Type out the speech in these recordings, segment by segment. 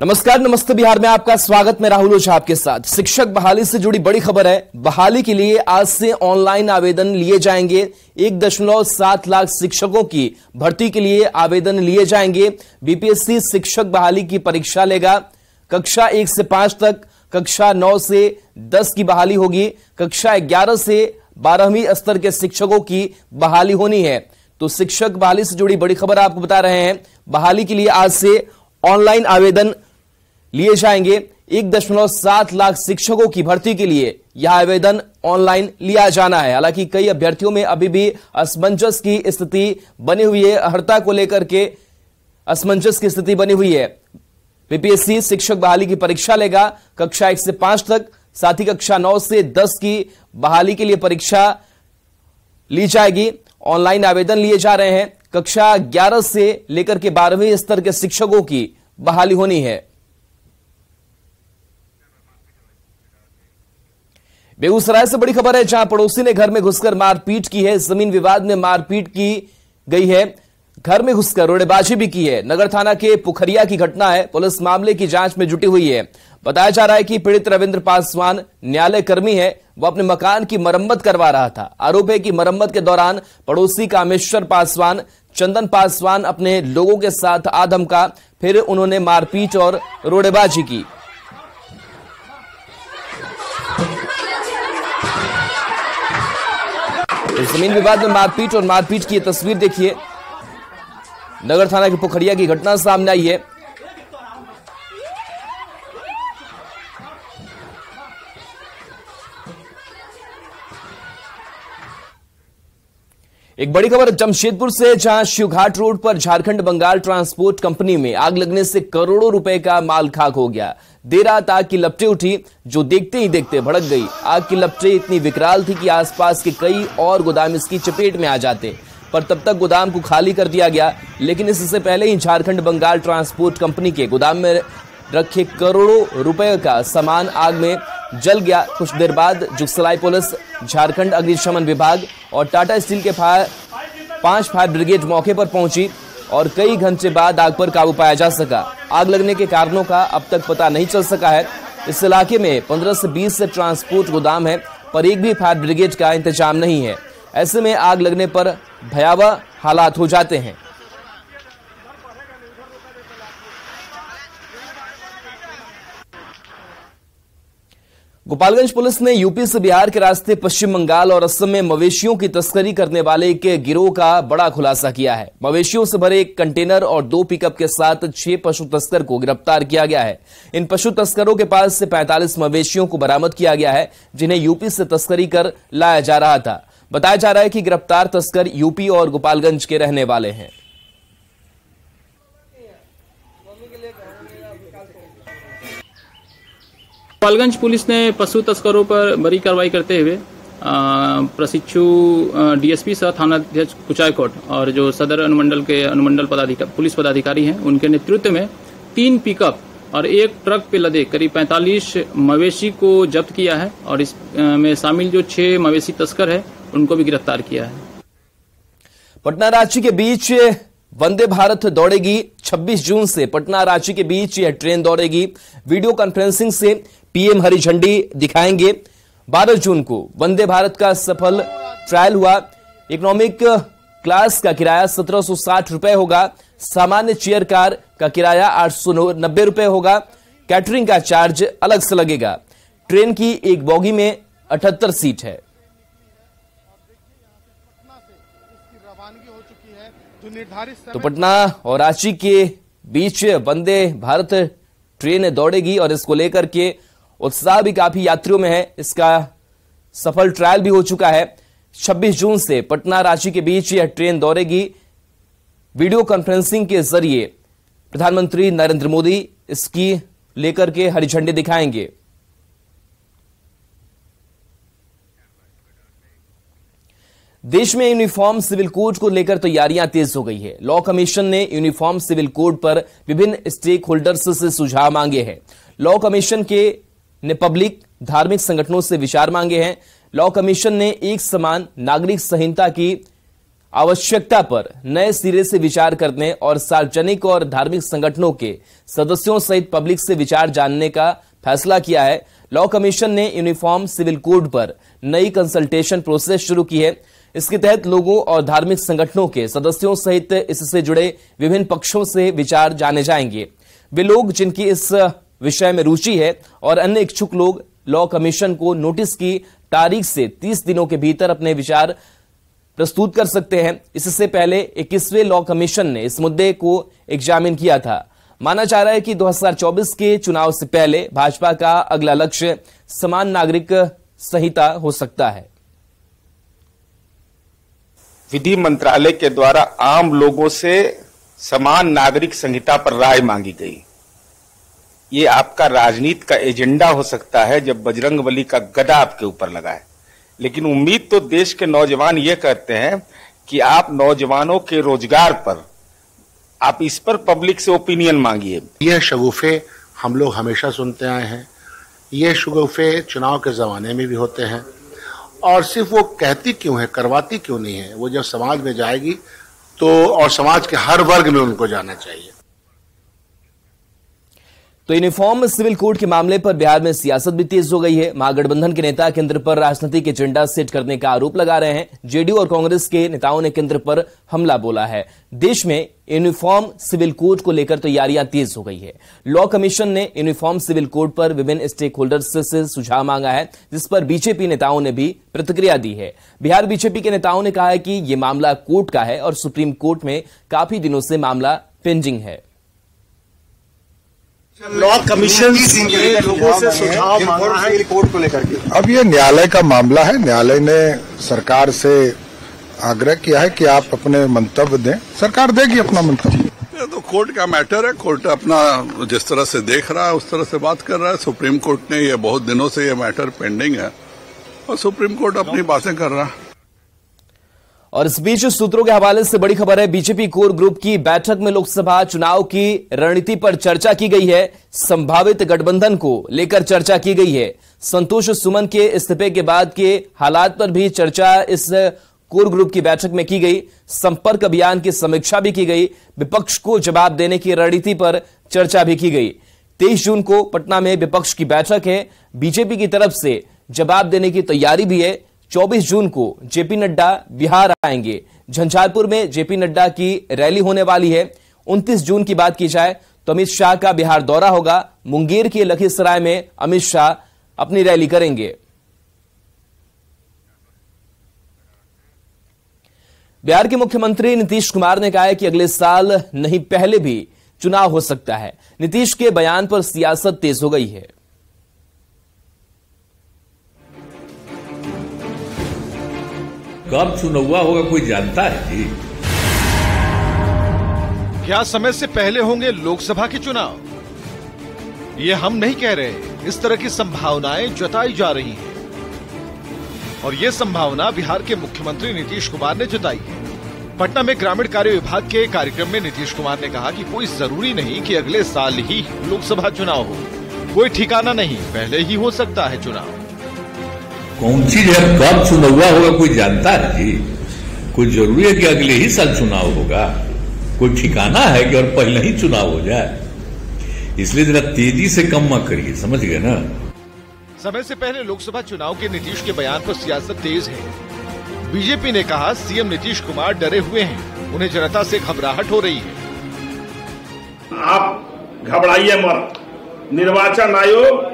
नमस्कार, नमस्ते बिहार में आपका स्वागत। मैं राहुल ओझा आपके साथ। शिक्षक बहाली से जुड़ी बड़ी खबर है। बहाली के लिए आज से ऑनलाइन आवेदन लिए जाएंगे। 1.7 लाख शिक्षकों की भर्ती के लिए आवेदन लिए जाएंगे। बीपीएससी शिक्षक बहाली की परीक्षा लेगा। कक्षा 1 से 5 तक, कक्षा 9 से 10 की बहाली होगी। कक्षा 11 से 12वीं स्तर के शिक्षकों की बहाली होनी है। तो शिक्षक बहाली से जुड़ी बड़ी खबर आपको बता रहे हैं। बहाली के लिए आज से ऑनलाइन आवेदन लिए जाएंगे। 1.7 लाख शिक्षकों की भर्ती के लिए यह आवेदन ऑनलाइन लिया जाना है। हालांकि कई अभ्यर्थियों में अभी भी असमंजस की स्थिति बनी हुई है। अर्हता को लेकर के असमंजस की स्थिति बनी हुई है। बीपीएससी शिक्षक बहाली की परीक्षा लेगा कक्षा 1 से 5 तक, साथ ही कक्षा 9 से 10 की बहाली के लिए परीक्षा ली जाएगी। ऑनलाइन आवेदन लिए जा रहे हैं। कक्षा 11 से लेकर के 12वीं स्तर के शिक्षकों की बहाली होनी है। बेगूसराय से बड़ी खबर है, जहां पड़ोसी ने घर में घुसकर मारपीट की है। जमीन विवाद में मारपीट की गई है। घर में घुसकर रोड़ेबाजी भी की है। नगर थाना के पुखरिया की घटना है। पुलिस मामले की जांच में जुटी हुई है। बताया जा रहा है कि पीड़ित रविंद्र पासवान न्यायालय कर्मी है। वह अपने मकान की मरम्मत करवा रहा था। आरोप है कि मरम्मत के दौरान पड़ोसी कामेश्वर पासवान, चंदन पासवान अपने लोगों के साथ आ धमका। फिर उन्होंने मारपीट और रोड़ेबाजी की। जमीन विवाद में मारपीट और मारपीट की तस्वीर देखिए। नगर थाना की पुखरिया की घटना सामने आई है। एक बड़ी खबर जमशेदपुर से, जहां शिवघाट रोड पर झारखंड बंगाल ट्रांसपोर्ट कंपनी में आग लगने से करोड़ों रुपए का माल खाक हो गया। देर रात आग की लपटें उठी, जो देखते ही देखते भड़क गई। आग की लपटें इतनी विकराल थी कि आसपास के कई और गोदाम इसकी चपेट में आ जाते, पर तब तक गोदाम को खाली कर दिया गया। लेकिन इससे पहले ही झारखंड बंगाल ट्रांसपोर्ट कंपनी के गोदाम में रखे करोड़ों रुपए का सामान आग में जल गया। कुछ देर बाद जुगसलाई पुलिस, झारखंड अग्निशमन विभाग और टाटा स्टील के 5 फायर ब्रिगेड मौके पर पहुंची और कई घंटे बाद आग पर काबू पाया जा सका। आग लगने के कारणों का अब तक पता नहीं चल सका है। इस इलाके में 15 से 20 से ट्रांसपोर्ट गोदाम है, पर एक भी फायर ब्रिगेड का इंतजाम नहीं है। ऐसे में आग लगने पर भयावह हालात हो जाते हैं। गोपालगंज पुलिस ने यूपी से बिहार के रास्ते पश्चिम बंगाल और असम में मवेशियों की तस्करी करने वाले एक गिरोह का बड़ा खुलासा किया है। मवेशियों से भरे एक कंटेनर और 2 पिकअप के साथ 6 पशु तस्कर को गिरफ्तार किया गया है। इन पशु तस्करों के पास से 45 मवेशियों को बरामद किया गया है, जिन्हें यूपी से तस्करी कर लाया जा रहा था। बताया जा रहा है कि गिरफ्तार तस्कर यूपी और गोपालगंज के रहने वाले हैं। गोपालगंज पुलिस ने पशु तस्करों पर बड़ी कार्रवाई करते हुए प्रशिक्षु डीएसपी सह थानाध्यक्ष कुचायकोट और जो सदर अनुमंडल पुलिस पदाधिकारी हैं, उनके नेतृत्व में 3 पिकअप और 1 ट्रक पे लदे करीब 45 मवेशी को जब्त किया है और इसमें शामिल जो 6 मवेशी तस्कर है उनको भी गिरफ्तार किया है। पटना रांची के बीच वंदे भारत दौड़ेगी। 26 जून से पटना रांची के बीच यह ट्रेन दौड़ेगी। वीडियो कॉन्फ्रेंसिंग से पीएम हरी झंडी दिखाएंगे। 12 जून को वंदे भारत का सफल ट्रायल हुआ। इकोनॉमिक क्लास का किराया 1760 रुपए होगा। सामान्य चेयर कार का किराया 890 रुपए होगा। कैटरिंग का चार्ज अलग से लगेगा। ट्रेन की एक बोगी में 78 सीट है। तो पटना और रांची के बीच वंदे भारत ट्रेन दौड़ेगी और इसको लेकर के उत्साह भी काफी यात्रियों में है। इसका सफल ट्रायल भी हो चुका है। 26 जून से पटना रांची के बीच यह ट्रेन दौड़ेगी। वीडियो कॉन्फ्रेंसिंग के जरिए प्रधानमंत्री नरेंद्र मोदी इसकी लेकर के हरी झंडी दिखाएंगे। देश में यूनिफॉर्म सिविल कोड को लेकर तैयारियां तेज हो गई है। लॉ कमीशन ने यूनिफॉर्म सिविल कोड पर विभिन्न स्टेक होल्डर्स से सुझाव मांगे हैं। लॉ कमीशन ने पब्लिक, धार्मिक संगठनों से विचार मांगे हैं। लॉ कमीशन ने एक समान नागरिक संहिता की आवश्यकता पर नए सिरे से विचार करने और सार्वजनिक और धार्मिक संगठनों के सदस्यों सहित पब्लिक से विचार जानने का फैसला किया है। लॉ कमीशन ने यूनिफॉर्म सिविल कोड पर नई कंसल्टेशन प्रोसेस शुरू की है। इसके तहत लोगों और धार्मिक संगठनों के सदस्यों सहित इससे जुड़े विभिन्न पक्षों से विचार जाने जाएंगे। वे लोग जिनकी इस विषय में रुचि है और अन्य इच्छुक लोग लॉ कमीशन को नोटिस की तारीख से 30 दिनों के भीतर अपने विचार प्रस्तुत कर सकते हैं। इससे पहले 21वें लॉ कमीशन ने इस मुद्दे को एग्जामिन किया था। माना जा रहा है कि 2024 के चुनाव से पहले भाजपा का अगला लक्ष्य समान नागरिक संहिता हो सकता है। विधि मंत्रालय के द्वारा आम लोगों से समान नागरिक संहिता पर राय मांगी गई। ये आपका राजनीति का एजेंडा हो सकता है जब बजरंगबली का गदा आपके ऊपर लगा है, लेकिन उम्मीद तो देश के नौजवान ये कहते हैं कि आप नौजवानों के रोजगार पर आप इस पर पब्लिक से ओपिनियन मांगिए। यह शगुफे हम लोग हमेशा सुनते आए हैं। ये शगुफे चुनाव के जमाने में भी होते हैं और सिर्फ वो कहती क्यों है, करवाती क्यों नहीं है। वो जब समाज में जाएगी तो और समाज के हर वर्ग में उनको जाना चाहिए। तो यूनिफॉर्म सिविल कोड के मामले पर बिहार में सियासत भी तेज हो गई है। महागठबंधन के नेता केंद्र पर राजनीतिक एजेंडा सेट करने का आरोप लगा रहे हैं। जेडीयू और कांग्रेस के नेताओं ने केंद्र पर हमला बोला है। देश में यूनिफॉर्म सिविल कोड को लेकर तैयारियां तेज हो गई है। लॉ कमीशन ने यूनिफॉर्म सिविल कोड पर विभिन्न स्टेक होल्डर्स से सुझाव मांगा है, जिस पर बीजेपी नेताओं ने भी प्रतिक्रिया दी है। बिहार बीजेपी के नेताओं ने कहा है कि यह मामला कोर्ट का है और सुप्रीम कोर्ट में काफी दिनों से मामला पेंडिंग है। लॉ कमीशन ने लोगों से सुझाव मांगा है कोर्ट को लेकर के। अब ये न्यायालय का मामला है। न्यायालय ने सरकार से आग्रह किया है कि आप अपने मंतव्य दें, सरकार देगी अपना मंतव्य। ये तो कोर्ट का मैटर है। कोर्ट अपना जिस तरह से देख रहा है उस तरह से बात कर रहा है। सुप्रीम कोर्ट ने ये बहुत दिनों से ये मैटर पेंडिंग है और सुप्रीम कोर्ट अपनी बातें कर रहा है। और इस बीच सूत्रों के हवाले से बड़ी खबर है। बीजेपी कोर ग्रुप की बैठक में लोकसभा चुनाव की रणनीति पर चर्चा की गई है। संभावित गठबंधन को लेकर चर्चा की गई है। संतोष सुमन के इस्तीफे के बाद के हालात पर भी चर्चा इस कोर ग्रुप की बैठक में की गई। संपर्क अभियान की समीक्षा भी की गई। विपक्ष को जवाब देने की रणनीति पर चर्चा भी की गई। 23 जून को पटना में विपक्ष की बैठक है। बीजेपी की तरफ से जवाब देने की तैयारी भी है। 24 जून को जेपी नड्डा बिहार आएंगे। झंझारपुर में जेपी नड्डा की रैली होने वाली है। 29 जून की बात की जाए तो अमित शाह का बिहार दौरा होगा। मुंगेर के लखीसराय में अमित शाह अपनी रैली करेंगे। बिहार के मुख्यमंत्री नीतीश कुमार ने कहा है कि अगले साल नहीं पहले भी चुनाव हो सकता है। नीतीश के बयान पर सियासत तेज हो गई है। कब चुनाव होगा कोई जानता है जी? क्या समय से पहले होंगे लोकसभा के चुनाव? ये हम नहीं कह रहे, इस तरह की संभावनाएं जताई जा रही हैं। और ये संभावना बिहार के मुख्यमंत्री नीतीश कुमार ने जताई है। पटना में ग्रामीण कार्य विभाग के कार्यक्रम में नीतीश कुमार ने कहा कि कोई जरूरी नहीं कि अगले साल ही लोकसभा चुनाव हो। कोई ठिकाना नहीं, पहले ही हो सकता है चुनाव। कौन चीज है कब चुनाव होगा कोई जानता है जी? कोई जरूरी है कि अगले ही साल चुनाव होगा? कोई ठिकाना है कि और पहले ही चुनाव हो जाए? इसलिए जरा तेजी से कम मत करिए, समझ गए ना? समय से पहले लोकसभा चुनाव के नीतीश के बयान पर सियासत तेज है। बीजेपी ने कहा सीएम नीतीश कुमार डरे हुए हैं, उन्हें जनता से घबराहट हो रही है। आप घबराइए मत, निर्वाचन आयोग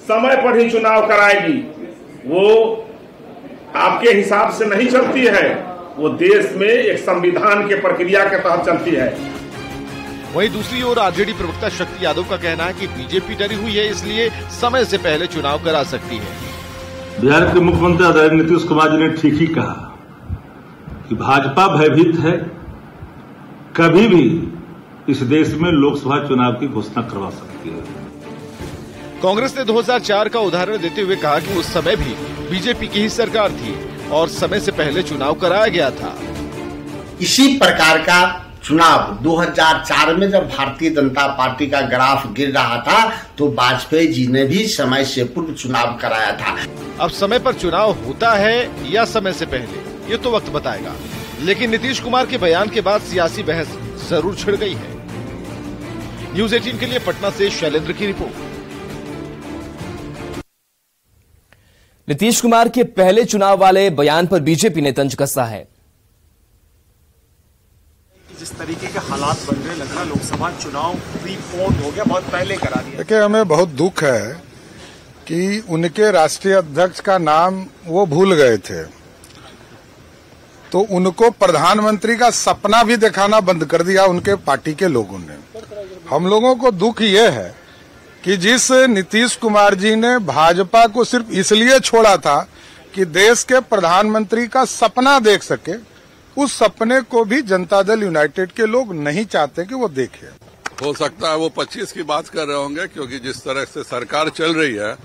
समय पर ही चुनाव कराएगी। वो आपके हिसाब से नहीं चलती है, वो देश में एक संविधान के प्रक्रिया के तहत चलती है। वहीं दूसरी ओर आरजेडी प्रवक्ता शक्ति यादव का कहना है कि बीजेपी डरी हुई है, इसलिए समय से पहले चुनाव करा सकती है। बिहार के मुख्यमंत्री आदरणीय नीतीश कुमार जी ने ठीक ही कहा कि भाजपा भयभीत है, कभी भी इस देश में लोकसभा चुनाव की घोषणा करवा सकती है। कांग्रेस ने 2004 का उदाहरण देते हुए कहा कि उस समय भी बीजेपी की ही सरकार थी और समय से पहले चुनाव कराया गया था। इसी प्रकार का चुनाव 2004 में जब भारतीय जनता पार्टी का ग्राफ गिर रहा था तो वाजपेयी जी ने भी समय से पूर्व चुनाव कराया था। अब समय पर चुनाव होता है या समय से पहले, ये तो वक्त बताएगा। लेकिन नीतीश कुमार के बयान के बाद सियासी बहस जरूर छिड़ गई है। न्यूज़ 18 के लिए पटना से शैलेंद्र की रिपोर्ट। नीतीश कुमार के पहले चुनाव वाले बयान पर बीजेपी ने तंज कसा है। जिस तरीके के हालात बन रहे, लग रहा लोकसभा चुनाव प्रीपोन हो गया, बहुत पहले करा दिया। देखिए, हमें बहुत दुख है कि उनके राष्ट्रीय अध्यक्ष का नाम वो भूल गए थे, तो उनको प्रधानमंत्री का सपना भी दिखाना बंद कर दिया उनके पार्टी के लोगों ने। हम लोगों को दुख ये है कि जिस नीतीश कुमार जी ने भाजपा को सिर्फ इसलिए छोड़ा था कि देश के प्रधानमंत्री का सपना देख सके, उस सपने को भी जनता दल यूनाइटेड के लोग नहीं चाहते कि वो देखे। हो सकता है वो 25 की बात कर रहे होंगे, क्योंकि जिस तरह से सरकार चल रही है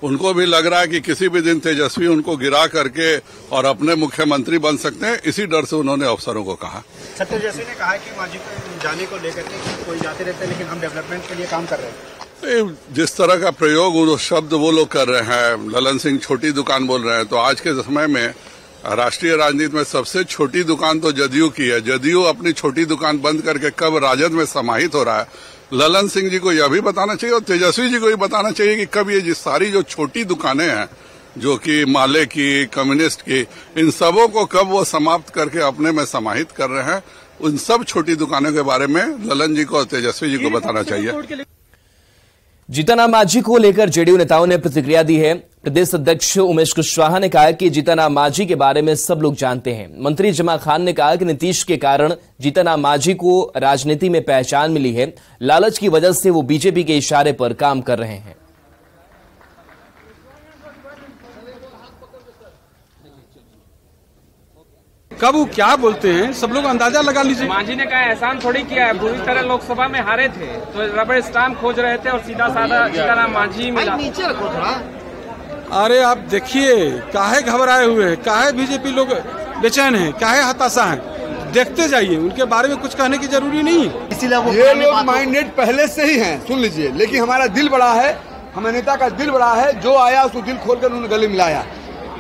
उनको भी लग रहा है कि किसी भी दिन तेजस्वी उनको गिरा करके और अपने मुख्यमंत्री बन सकते हैं। इसी डर से उन्होंने अफसरों को कहा। तेजस्वी ने कहा कि मांझी को जाने को लेकर के कोई जाते रहते हैं, लेकिन हम डेवलपमेंट के लिए काम कर रहे हैं। जिस तरह का प्रयोग वो शब्द वो लोग कर रहे हैं, ललन सिंह छोटी दुकान बोल रहे हैं, तो आज के समय में राष्ट्रीय राजनीति में सबसे छोटी दुकान तो जदयू की है। जदयू अपनी छोटी दुकान बंद करके कब राजद में समाहित हो रहा है, ललन सिंह जी को यह भी बताना चाहिए और तेजस्वी जी को भी बताना चाहिए कि कब ये सारी जो छोटी दुकानें हैं, जो कि माले की, कम्युनिस्ट की, इन सबों को कब वो समाप्त करके अपने में समाहित कर रहे हैं। उन सब छोटी दुकानों के बारे में ललन जी को और तेजस्वी जी को बताना चाहिए। जीतन मांझी को लेकर जेडीयू नेताओं ने प्रतिक्रिया दी है। प्रदेश अध्यक्ष उमेश कुशवाहा ने कहा कि जीतन मांझी के बारे में सब लोग जानते हैं। मंत्री जमा खान ने कहा कि नीतीश के कारण जीतन मांझी को राजनीति में पहचान मिली है, लालच की वजह से वो बीजेपी के इशारे पर काम कर रहे हैं। कब वो क्या बोलते हैं सब लोग अंदाजा लगा लीजिए। मांझी ने कहा एहसान थोड़ी किया है, बुरी तरह लोकसभा में हारे थे तो रबड़ स्टाम्प खोज रहे थे और सीधा साधा जीतन मांझी मिला। नीचे रखो थोड़ा। अरे आप देखिए, काहे घबराए हुए हैं, काहे बीजेपी लोग बेचैन हैं, काहे हताशा हैं, देखते जाइए, उनके बारे में कुछ कहने की जरूरी नहीं है। इसीलिए ये लोग माइंडेड पहले से ही हैं, सुन लीजिए, लेकिन हमारा दिल बड़ा है, हमारे नेता का दिल बड़ा है, जो आया उसको दिल खोलकर उन्होंने गले मिलाया।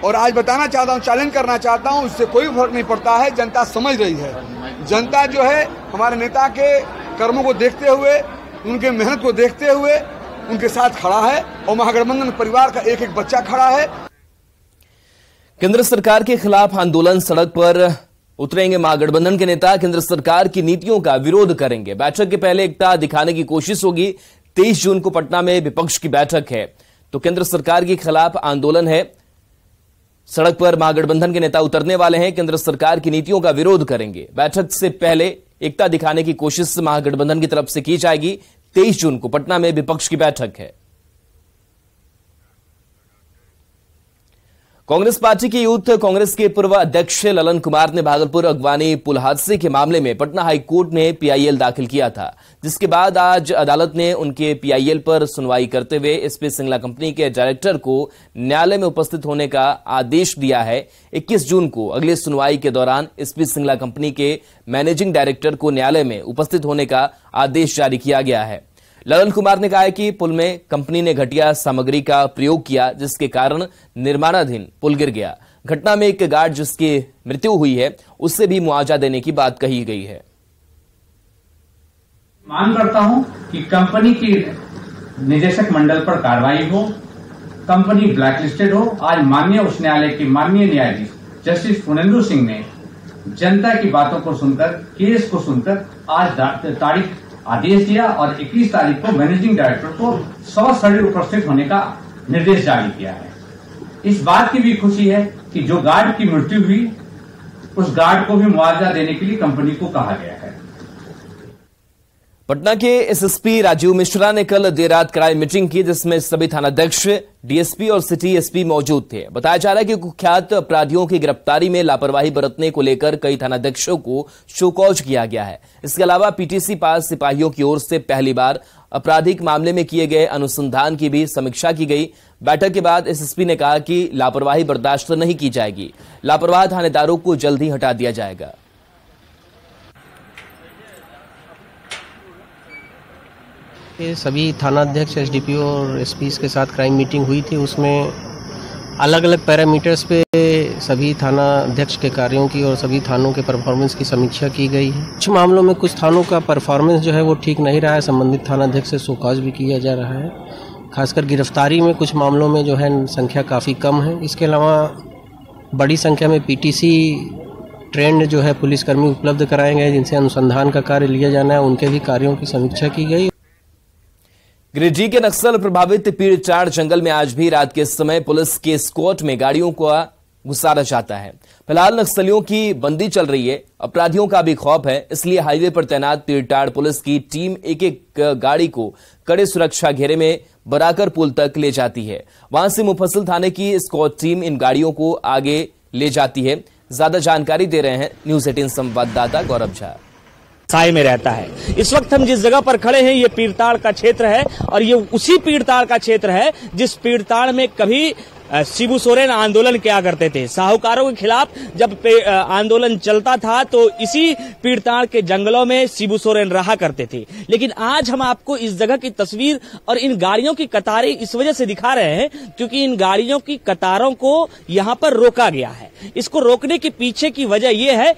और आज बताना चाहता हूँ, चैलेंज करना चाहता हूँ, इससे कोई फर्क नहीं पड़ता है, जनता समझ रही है। जनता जो है हमारे नेता के कर्मों को देखते हुए, उनके मेहनत को देखते हुए उनके साथ खड़ा है और महागठबंधन परिवार का एक एक बच्चा खड़ा है। केंद्र सरकार के खिलाफ आंदोलन, सड़क पर उतरेंगे महागठबंधन के नेता, केंद्र सरकार की नीतियों का विरोध करेंगे। बैठक के पहले एकता दिखाने की कोशिश होगी। 23 जून को पटना में विपक्ष की बैठक है, तो केंद्र सरकार के खिलाफ आंदोलन है। सड़क पर महागठबंधन के नेता उतरने वाले हैं, केंद्र सरकार की नीतियों का विरोध करेंगे। बैठक से पहले एकता दिखाने की कोशिश महागठबंधन की तरफ से की जाएगी। 23 जून को पटना में विपक्ष की बैठक है। कांग्रेस पार्टी के यूथ कांग्रेस के पूर्व अध्यक्ष ललन कुमार ने भागलपुर अगवानी पुल हादसे के मामले में पटना हाईकोर्ट में पीआईएल दाखिल किया था, जिसके बाद आज अदालत ने उनके पीआईएल पर सुनवाई करते हुए एसपी सिंगला कंपनी के डायरेक्टर को न्यायालय में उपस्थित होने का आदेश दिया है। 21 जून को अगली सुनवाई के दौरान एसपी सिंगला कंपनी के मैनेजिंग डायरेक्टर को न्यायालय में उपस्थित होने का आदेश जारी किया गया है। ललन कुमार ने कहा है कि पुल में कंपनी ने घटिया सामग्री का प्रयोग किया, जिसके कारण निर्माणाधीन पुल गिर गया। घटना में एक गार्ड जिसकी मृत्यु हुई है, उससे भी मुआवजा देने की बात कही गई है। मांग करता हूं कि कंपनी की निदेशक मंडल पर कार्रवाई हो, कंपनी ब्लैकलिस्टेड हो। आज माननीय उच्च न्यायालय के माननीय न्यायाधीश जस्टिस फुनेंदु सिंह ने जनता की बातों को सुनकर, केस को सुनकर आज तारीख आदेश दिया और 21 तारीख को मैनेजिंग डायरेक्टर को सशरीर उपस्थित होने का निर्देश जारी किया है। इस बात की भी खुशी है कि जो गार्ड की मृत्यु हुई, उस गार्ड को भी मुआवजा देने के लिए कंपनी को कहा गया है। पटना के एसएसपी राजीव मिश्रा ने कल देर रात कराई मीटिंग की, जिसमें सभी थानाध्यक्ष, डीएसपी और सिटी एसपी मौजूद थे। बताया जा रहा है कि कुख्यात अपराधियों की गिरफ्तारी में लापरवाही बरतने को लेकर कई थानाध्यक्षों को शोकॉज किया गया है। इसके अलावा पीटीसी पास सिपाहियों की ओर से पहली बार आपराधिक मामले में किए गए अनुसंधान की भी समीक्षा की गई। बैठक के बाद एसएसपी ने कहा कि लापरवाही बर्दाश्त नहीं की जाएगी, लापरवाह थानेदारों को जल्द ही हटा दिया जाएगा। सभी थानाध्यक्ष, एसडीपीओ और एसपी के साथ क्राइम मीटिंग हुई थी। उसमें अलग अलग पैरामीटर्स पे सभी थाना अध्यक्ष के कार्यों की और सभी थानों के परफॉर्मेंस की समीक्षा की गई है। कुछ मामलों में कुछ थानों का परफॉर्मेंस जो है वो ठीक नहीं रहा है, संबंधित थाना अध्यक्ष से शोकॉज भी किया जा रहा है। खासकर गिरफ्तारी में कुछ मामलों में जो है संख्या काफ़ी कम है। इसके अलावा बड़ी संख्या में पीटीसी ट्रेंड जो है पुलिसकर्मी उपलब्ध कराए गए, जिनसे अनुसंधान का कार्य लिया जाना है, उनके भी कार्यों की समीक्षा की गई। गिरिडीह के नक्सल प्रभावित पीरचाड़ जंगल में आज भी रात के समय पुलिस के स्क्वाड में गाड़ियों को घुसारा जाता है। फिलहाल नक्सलियों की बंदी चल रही है, अपराधियों का भी खौफ है, इसलिए हाईवे पर तैनात पीरटाड़ पुलिस की टीम एक एक गाड़ी को कड़े सुरक्षा घेरे में बराकर पुल तक ले जाती है। वहां से मुफस्सिल थाने की स्क्वाड टीम इन गाड़ियों को आगे ले जाती है। ज्यादा जानकारी दे रहे हैं न्यूज 18 संवाददाता गौरव झा। साय में रहता है। इस वक्त हम जिस जगह पर खड़े हैं ये पीरताड़ का क्षेत्र है और ये उसी पीरताड़ का क्षेत्र है जिस पीरताड़ में कभी शिबू सोरेन आंदोलन किया करते थे। साहूकारों के खिलाफ जब आंदोलन चलता था तो इसी पीरताड़ के जंगलों में शिबू सोरेन रहा करते थे। लेकिन आज हम आपको इस जगह की तस्वीर और इन गाड़ियों की कतारें इस वजह से दिखा रहे हैं क्योंकि इन गाड़ियों की कतारों को यहाँ पर रोका गया है। इसको रोकने के पीछे की वजह यह है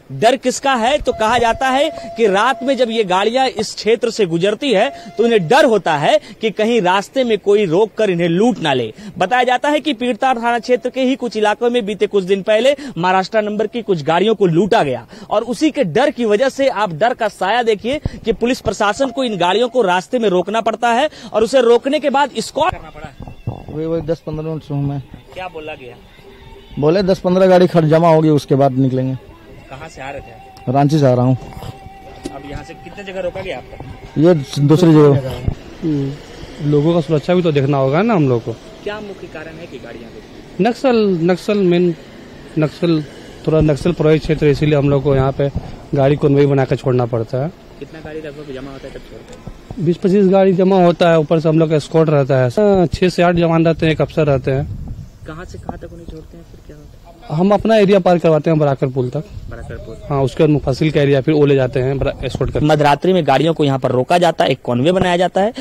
डर किसका है तो कहा जाता है कि रात में जब ये गाड़ियां इस क्षेत्र से गुजरती है तो इन्हें डर होता है कि कहीं रास्ते में कोई रोककर इन्हें लूट ना ले। बताया जाता है कि पीरताड़ थाना क्षेत्र के ही कुछ इलाकों में बीते कुछ दिन पहले महाराष्ट्र नंबर की कुछ गाड़ियों को लूटा गया और उसी के डर की वजह से आप डर का साया देखिए कि पुलिस प्रशासन को इन गाड़ियों को रास्ते में रोकना पड़ता है और उसे रोकने के बाद स्क्वाड करना पड़ा है। वही 10-15 मिनट से हूँ मैं। क्या बोला गया? बोले 10-15 गाड़ी खड़ जमा होगी उसके बाद निकलेंगे। कहाँ से आ रहे थे? रांची से आ रहा हूँ। अब यहाँ से कितने जगह रोका गया आपका? ये दूसरी जगह। लोगों का सुरक्षा भी तो देखना होगा ना हम लोग को। क्या मुख्य कारण है कि गाड़ियाँ नक्सल थोड़ा नक्सल प्रभावित क्षेत्र, इसीलिए हम लोग को यहाँ पे गाड़ी को वही बनाकर छोड़ना पड़ता है। कितना गाड़ी लगभग जमा होता है तब छोड़ते हैं? 20-25 गाड़ी जमा होता है। ऊपर से हम लोग का स्क्वाड रहता है, 6 से 8 जवान रहते हैं, एक अफसर रहते हैं। कहाँ से कहाँ तक उन्हें छोड़ते हैं? फिर क्या होता है? हम अपना एरिया पार करवाते हैं बराकर पुल तक। हाँ, उसके बाद मुफस्सिल का एरिया फिर वो ले जाते हैं एस्कॉर्ट कर। मध्यरात्रि में गाड़ियों को यहाँ पर रोका जाता है, एक कॉन्वे बनाया जाता है।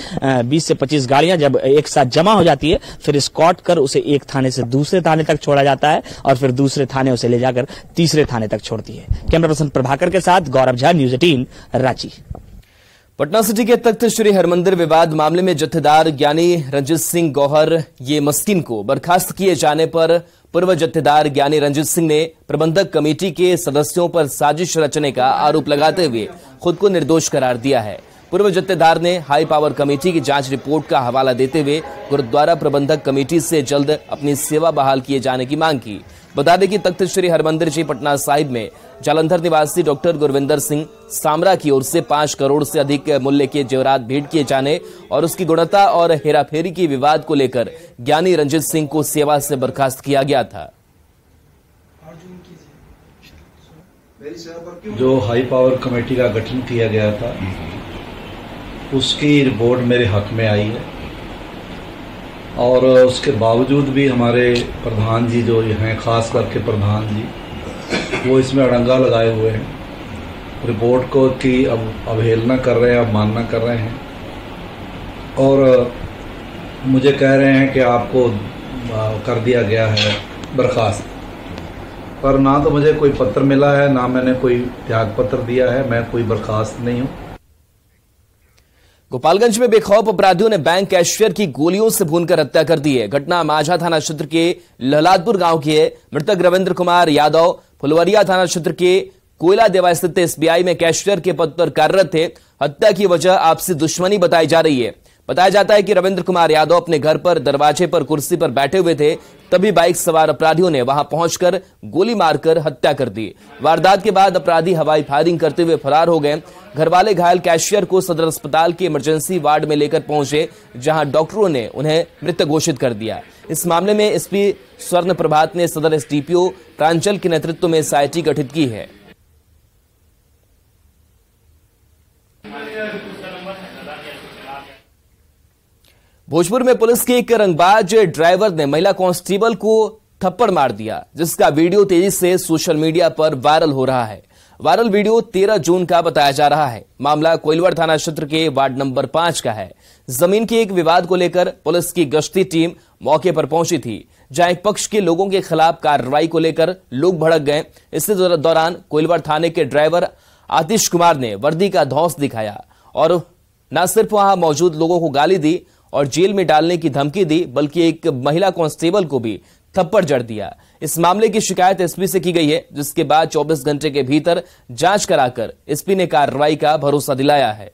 20 से 25 गाड़ियां जब एक साथ जमा हो जाती है फिर स्कॉट कर उसे एक थाने से दूसरे थाने तक छोड़ा जाता है और फिर दूसरे थाने उसे ले जाकर तीसरे थाने तक छोड़ती है। कैमरा पर्सन प्रभाकर के साथ गौरव झा, न्यूज 18 रांची। पटना सिटी के तख्त श्री हरमंदिर विवाद मामले में जत्थेदार ज्ञानी रंजीत सिंह गौहर ये मस्किन को बर्खास्त किए जाने पर पूर्व जत्थेदार ज्ञानी रंजीत सिंह ने प्रबंधक कमेटी के सदस्यों पर साजिश रचने का आरोप लगाते हुए खुद को निर्दोष करार दिया है। पूर्व जत्थेदार ने हाई पावर कमेटी की जांच रिपोर्ट का हवाला देते हुए गुरुद्वारा प्रबंधक कमेटी से जल्द अपनी सेवा बहाल किए जाने की मांग की। बता दें कि तख्त श्री हरमंदिर जी पटना साहिब में जालंधर निवासी डॉक्टर गुरविंदर सिंह सामरा की ओर से 5 करोड़ से अधिक मूल्य के जेवरात भेंट किए जाने और उसकी गुणवत्ता और हेराफेरी के विवाद को लेकर ज्ञानी रंजीत सिंह को सेवा से बर्खास्त किया गया था। जो हाई पावर कमेटी का गठन किया गया था उसकी रिपोर्ट मेरे हक में आई है और उसके बावजूद भी हमारे प्रधान जी जो हैं, खास करके प्रधान जी, वो इसमें अड़ंगा लगाए हुए हैं। रिपोर्ट को की अब अवहेलना कर रहे हैं, अवमानना कर रहे हैं और मुझे कह रहे हैं कि आपको कर दिया गया है बर्खास्त। पर ना तो मुझे कोई पत्र मिला है, ना मैंने कोई त्याग पत्र दिया है, मैं कोई बर्खास्त नहीं हूँ। गोपालगंज में बेखौफ अपराधियों ने बैंक कैशियर की गोलियों से भूनकर हत्या कर दी है। घटना माझा थाना क्षेत्र के लहलादपुर गांव की है। मृतक रविंद्र कुमार यादव फुलवरिया थाना क्षेत्र के कोयला देवा स्थित एसबीआई में कैशियर के पद पर कार्यरत थे। हत्या की वजह आपसी दुश्मनी बताई जा रही है। बताया जाता है कि रविंद्र कुमार यादव अपने घर पर दरवाजे पर कुर्सी पर बैठे हुए थे, तभी बाइक सवार अपराधियों ने वहां पहुंचकर गोली मारकर हत्या कर दी। वारदात के बाद अपराधी हवाई फायरिंग करते हुए फरार हो गए। घरवाले घायल कैशियर को सदर अस्पताल के इमरजेंसी वार्ड में लेकर पहुंचे, जहां डॉक्टरों ने उन्हें मृत घोषित कर दिया। इस मामले में एसपी स्वर्ण प्रभात ने सदर एसडीपीओ प्रांचल के नेतृत्व में एसआईटी गठित की है। भोजपुर में पुलिस के एक रंगबाज ड्राइवर ने महिला कांस्टेबल को थप्पड़ मार दिया, जिसका वीडियो तेजी से सोशल मीडिया पर वायरल हो रहा है। वायरल वीडियो 13 जून का बताया जा रहा है। मामला कोइलवर थाना क्षेत्र के वार्ड नंबर 5 का है। जमीन के एक विवाद को लेकर पुलिस की गश्ती टीम मौके पर पहुंची थी, जहां एक पक्ष के लोगों के खिलाफ कार्रवाई को लेकर लोग भड़क गए। इसी दौरान कोइलवर थाने के ड्राइवर आतिश कुमार ने वर्दी का धौंस दिखाया और न सिर्फ वहां मौजूद लोगों को गाली दी और जेल में डालने की धमकी दी, बल्कि एक महिला कांस्टेबल को भी थप्पड़ जड़ दिया। इस मामले की शिकायत एसपी से की गई है, जिसके बाद 24 घंटे के भीतर जांच कराकर एसपी ने कार्रवाई का भरोसा दिलाया है।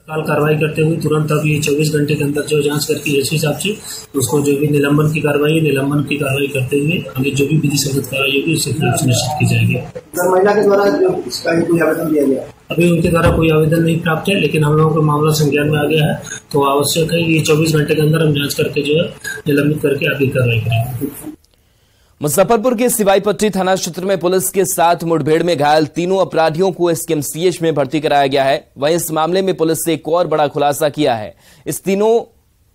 तत्काल कार्रवाई करते हुए तुरंत अब ये 24 घंटे के अंदर जो जांच करके एसपी साहब से उसको जो भी निलंबन की कार्रवाई करते हुए आगे जो भी विधि सम्मत कार्रवाई होगी उससे सुनिश्चित की जाएगी। महिला के द्वारा जो इसका कोई आवेदन दिया गया, अभी उनके द्वारा कोई आवेदन नहीं प्राप्त है, लेकिन हम लोगों का मामला संज्ञान में आ गया है, तो आवश्यक है ये 24 घंटे के अंदर हम जांच करके जो है निलंबित करके आगे कार्रवाई करेंगे। मुजफ्फरपुर के सिवाईपट्टी थाना क्षेत्र में पुलिस के साथ मुठभेड़ में घायल तीनों अपराधियों को एसकेएमसीएच में भर्ती कराया गया है। वहीं इस मामले में पुलिस ने एक और बड़ा खुलासा किया है। इस तीनों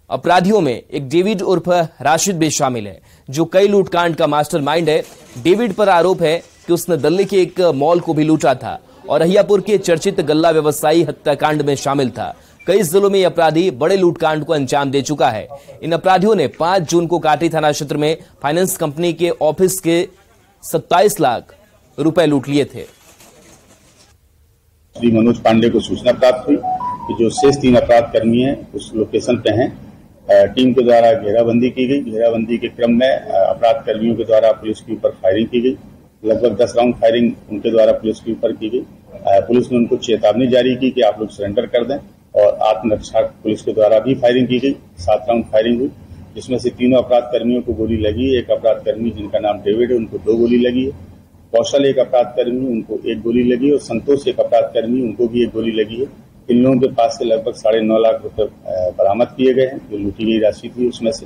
अपराधियों में एक डेविड उर्फ राशिद भी शामिल है, जो कई लूटकांड का मास्टरमाइंड है। डेविड पर आरोप है कि उसने दिल्ली के एक मॉल को भी लूटा था और अहियापुर के चर्चित गल्ला व्यवसायी हत्याकांड में शामिल था। कई जिलों में अपराधी बड़े लूटकांड को अंजाम दे चुका है। इन अपराधियों ने 5 जून को काटी थाना क्षेत्र में फाइनेंस कंपनी के ऑफिस के 27 लाख रुपए लूट लिए थे। श्री मनोज पांडे को सूचना प्राप्त हुई कि जो शेष 3 अपराध कर्मी हैं उस लोकेशन पे हैं। टीम के द्वारा घेराबंदी की गई। घेराबंदी के क्रम में अपराध कर्मियों के द्वारा पुलिस के ऊपर फायरिंग की गई। लगभग 10 राउंड फायरिंग उनके द्वारा पुलिस के ऊपर की गई। पुलिस ने उनको चेतावनी जारी की कि आप लोग सरेंडर कर दें और आत्मरक्षा पुलिस के द्वारा भी फायरिंग की गई। 7 राउंड फायरिंग हुई, जिसमें से तीनों अपराध कर्मियों को गोली लगी। एक अपराध कर्मी जिनका नाम डेविड है उनको 2 गोली लगी है। कौशल एक अपराध कर्मी उनको 1 गोली लगी और संतोष एक अपराध कर्मी उनको भी 1 गोली लगी है। इन लोगों के पास से लगभग 9.5 लाख रुपए बरामद किए गए हैं, जो लूटी गई राशि थी उसमें से।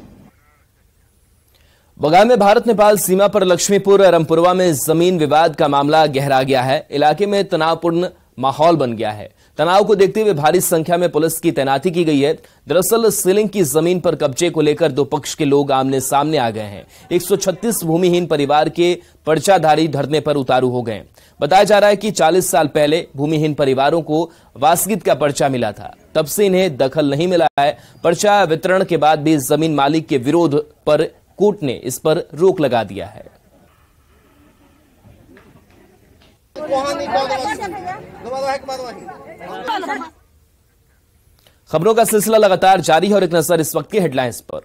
बगान में भारत नेपाल सीमा पर लक्ष्मीपुर रमपुरवा में जमीन विवाद का मामला गहरा गया है। इलाके में तनावपूर्ण माहौल बन गया है। तनाव को देखते हुए भारी संख्या में पुलिस की तैनाती की गई है। दरअसल सीलिंग की जमीन पर कब्जे को लेकर 2 पक्ष के लोग आमने सामने आ गए हैं। 136 भूमिहीन परिवार के पर्चाधारी धरने पर उतारू हो गए। बताया जा रहा है कि 40 साल पहले भूमिहीन परिवारों को वासगित का पर्चा मिला था, तब से इन्हें दखल नहीं मिला है। पर्चा वितरण के बाद भी जमीन मालिक के विरोध पर कोर्ट ने इस पर रोक लगा दिया है। खबरों का सिलसिला लगातार जारी है और एक नजर इस वक्त की हेडलाइंस पर।